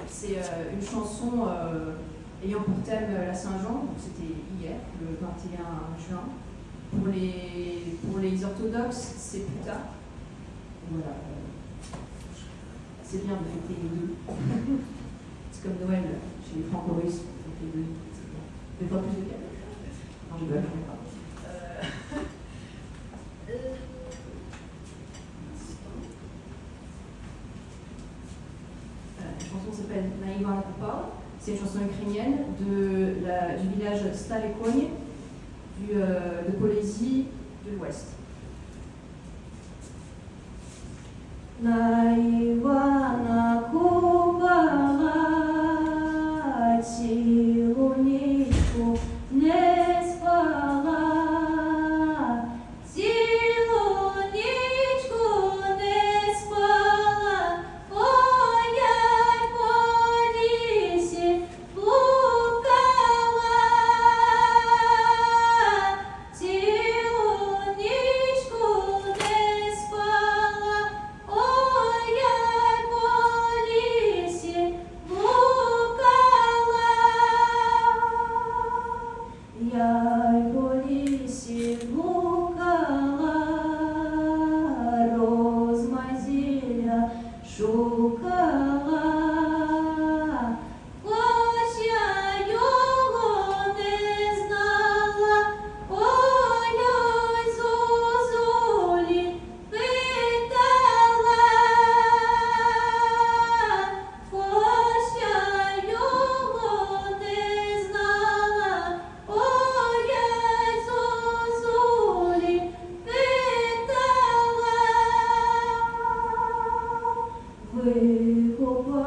C'est une chanson ayant pour thème la Saint-Jean, c'était hier, le 21 juin. Pour les orthodoxes, c'est plus tard. Voilà. C'est bien de fêter les deux. C'est comme Noël chez les franco-russes, on fait les deux. C'est bien. Des fois plus de cadeaux. Non, je rigole, je ne pas. La chanson s'appelle Naïvan Kupal. C'est une chanson ukrainienne du village Stare Kogne, de Polésie de l'Ouest. На Івана Купала цілу нічку не спала, цілу нічку не спала, ой, я по лісі блукала, цілу нічку не спала, ой, я по лісі блукала, я й по лісі блукала, розмазілля шукала, хоч я його не знала, ой, зозулі питала, хоч я його не знала, ой, зозулі питала, викопала